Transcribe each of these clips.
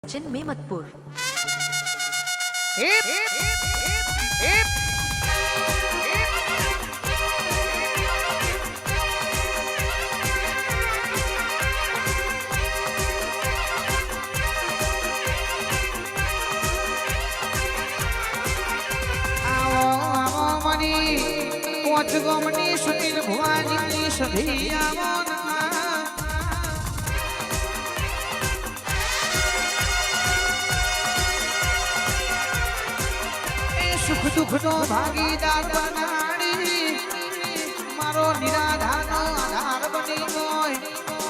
सचिन मेमतपुर। गमनी सुनील भुवानी सभी सुख दुख नो भागीदार बनाड़ी मारो निराधार नो आधार बनी मोय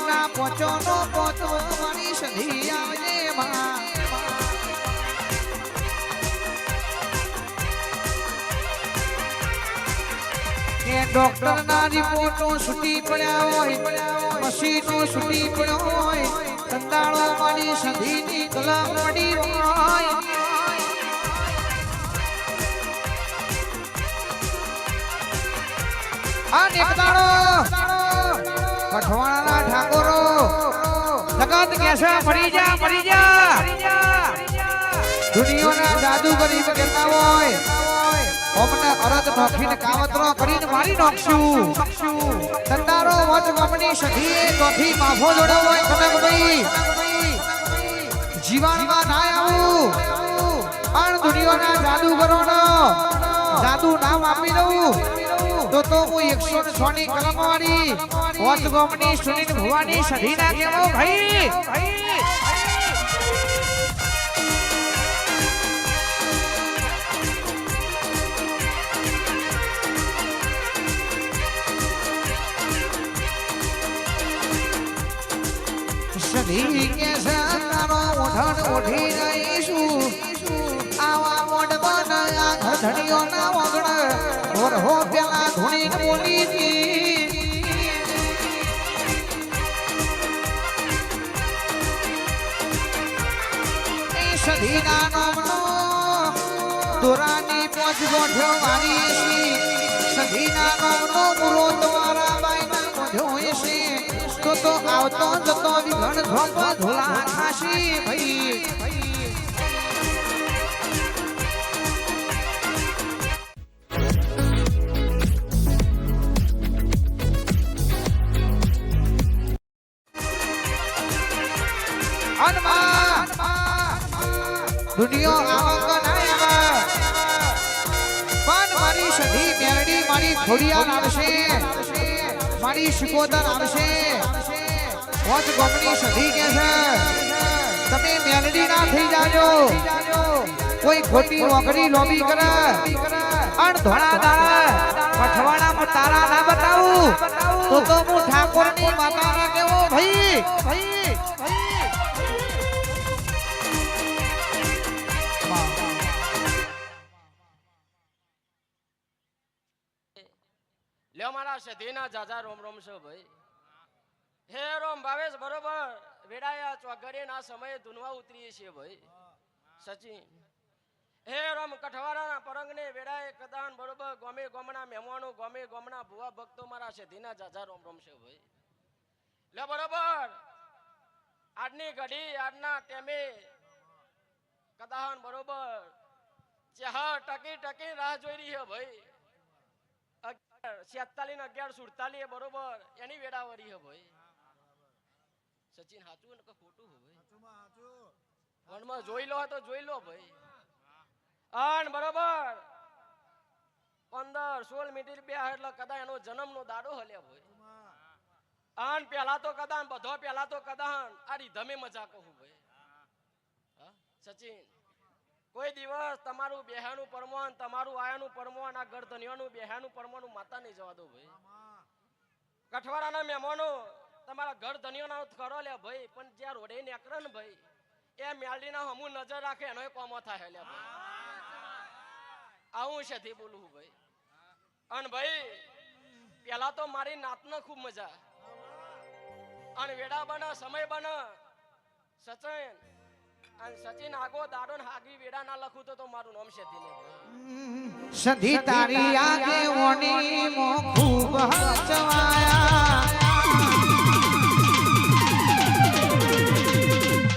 ना पचो नो पचो मनी सधी आवजे मां डॉक्टर ना रिपोर्टो छुट्टी पड़ा होय मशीनो छुट्टी पड़ो होय कंदाळो मारी सधी नी कला मडी होय आ नेकदाळो कठवाळा ना ठाकोरो जगत कैसा मरी जा दुनिया ना जादूगरी करता होय ओमने अरद नोखीने कावतरो કરીને મારી નોખશું તંદારો વચ ગમની સધીએ તોથી માફો જોડો હોય કનકભાઈ જીવાનમાં ના આવું પણ દુનિયાના જાદુગરોનો જાદુ નામ આપી દઉં તો હું 106 ની કલમવાળી વચ ગમની સુનીલ ભુવાની સધી ના કેવો ભાઈ સધી કે સારો ઓઢણ ઓઢી રહીશું આવા મોઢ બનાયા ઘધડીઓ ના વગણ ઓર હો પેલા ધૂણી બોલી દી એ સધી ના નામનો દોરાની પોચ ગોઠ્યો મારી સધી ના નામનો પૂરો તમારા બાઈના ગોઠ્યો છે तो आवतो जतो विघन झोप धुला खाशी भाई अनमा दुनिया आवक नाही आवा पण मारी सधी मेरडी मारी खोडिया आवશે मारी शिकोदर आवશે वच गमनी सधी के છે તમે મેલડી ના થઈ જાજો કોઈ ખોટી ઓગડી લોબી કરે અણ ધોળા દાડા પઠવાડામાં તારા ના બતાવું તો હું ઠાકોરની માતા ના કેવો ભાઈ લ્યો મારા સધીના જાજા રોમ રોમ છે ભાઈ હે રોમ ભાવેશ બરોબર વેડાયા ચોગડે ના સમયે ધૂનવા ઉતરીએ છીએ ભાઈ સચિન હે રોમ કઠવાડાના પરંગને વેડાએ કદાન બરોબર ગમે ગમણા મહેમાનો ગમે ગમણા ભુવા ભક્તો મારા સધીના જાજા રોમ રોમ છે ભાઈ લે બરોબર આજની ઘડી આજના ટેમે કદાન બરોબર ચાહ ટકી રાહ જોઈ રહી છે ભાઈ 47 11 47 બરોબર એની વેડાવરી હે ભાઈ સચિન હાચું ને કે ખોટું હે ભાઈ વનમાં જોઈ લો તો જોઈ લો ભાઈ આન બરોબર 15 16 મિનિટ બે એટલે કદા એનો જન્મનો દાડો હલ્યા ભાઈ આન પહેલા તો કદા બધો પહેલા તો કદા આ રીધમે મજા કહું ભાઈ હા સચિન કોઈ દિવસ તમારું બેહાનું પરમાન તમારું આયાનું પરમાન આ ગરધનિયાનું બેહાનું પરમાનું માતા નહીં જવા દો ભાઈ કઠવાડાના મહેમાનો તમારા ગરધનિયાનો કરો લે ભાઈ પણ જ્યાં રોડે નીકળે ને ભાઈ એ મેલડીના હમુ નજર રાખે એનો કોમો થાય લે ભાઈ આવું છે બોલું ભાઈ અને ભાઈ પેલા તો મારી નાતને ખૂબ મજા અને વેડા બને સમય બને સચિન સચિન આગો દાડો ને હાગવી વેડા ના લખું તો મારું નામ છે સધી તારી આગે ઓની મો ખૂબ હચવાયા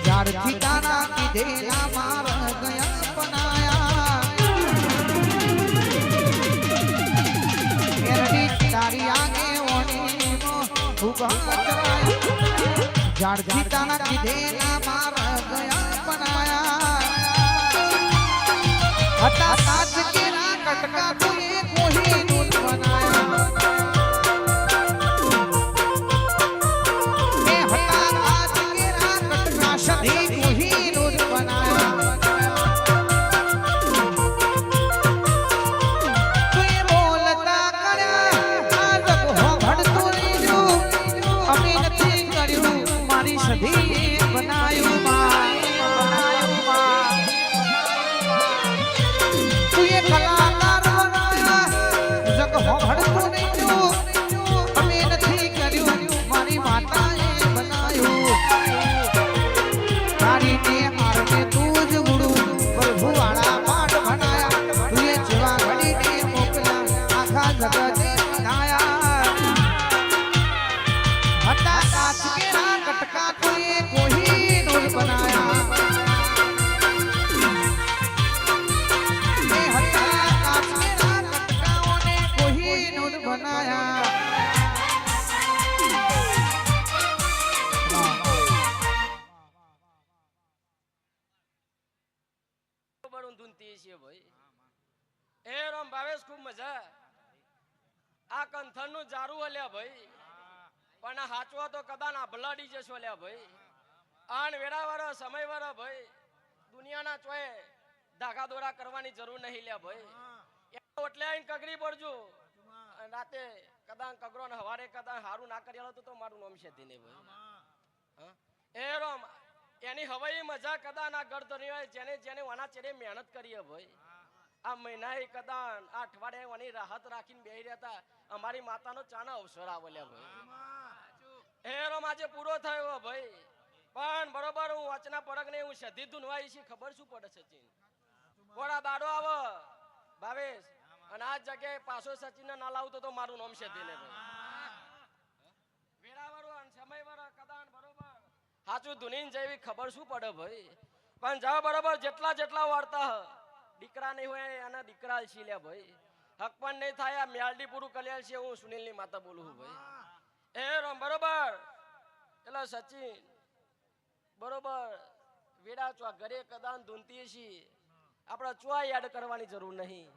ત્યારથી તારા કીધે ના માર ગયા પનાયા મેરડી તારી આગે ઓની ઉભા ચરાયા જાડ જીતાના કીધે ના માર ગયા પનાયા હતા કાચ કેરા કટકા કોઈ કોઈ નૂત બનાયા એ હતા કાચ કેરા કટકા સધી કોઈ નૂત બનાયા તું બોલતા કર્યા આ જગ હો ભડતું રીજું અમે નથી કર્યું મારી સધી બનાયું કલાકાર બનાયા જગ હોભળતું નહીં અમે નથી કર્યું મારી માતાએ બનાયું તારી ને આરને તું જ ગુડું પ્રભુ વાળા પાઠ ભણાયા તુએ જેવા ઘડીને મોકલા આખા જગતે બનાયા હતા કાચ કેરા કટકા તુએ કોઈ નૂર બનાયા ખૂબ મજા આ કંથન નું જારું હલ્યા ભાઈ પણ આ હાચવા તો કદા ના ભલાડી જશો લ્યા ભાઈ આન વેડા વાળા સમય વાળા ભાઈ દુનિયાના ચોય ધાગા દોરા કરવાની જરૂર નહીં લ્યા ભાઈ એટલે આઈને કગરી પડજો રાતે કદા કગરો ને હવારે કદા હારું ના કરેલો તો મારું નામ છે ધીને ભાઈ એ રોમ એની હવાઈ મજા કદા ના ગળ ધરી હોય જેને જેને વાના ચેડે મહેનત કરીએ ભાઈ આ મહિના કદાન આ અઠવાડિયે વાની રાહત રાખીને બેહી રહ્યા હતા અમારી માતાનો ચાનો અવસર આવેલા ભાઈ એ રોમ આજે પૂરો થયો ભાઈ પણ બરોબર હું વચના પડક ને હું સધી ધુનવાઈ છે ખબર શું પડે સચિન પોડા દાડો આવો ભાવેશ અને આ જગ્યાએ પાછો સચિન ના લાવતો તો મારું નામ છે ધીને ભાઈ વેડા વાળો અને સમય વાળો કદાન બરોબર સાચું ધુનીન જેવી ખબર શું પડે ભાઈ પણ જાવ બરોબર જેટલા જેટલા વાર્તા દીકરા નહીં હોય અને દીકરા છીલ્યા ભાઈ હક પણ નહીં થાય આ મ્યાલડી પૂરું કલ્યાણ છે હું સુનિલની માતા બોલું છું ભાઈ એ રોમ બરોબર એટલે સચિન બરોબર વેડા ચો ઘરે કદાન ધૂનતી છીએ આપણે ચોય યાદ કરવાની જરૂર નહીં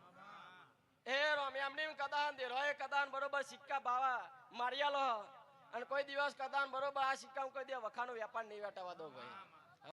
એ રોમ એમની કદાન દેરોય કદાન બરોબર સિક્કા બાવા મારિયાલો અને કોઈ દિવસ કદાન બરોબર આ સિક્કા કોઈ દે વખાનો વેપાર નહીં વેટાવા દો ભાઈ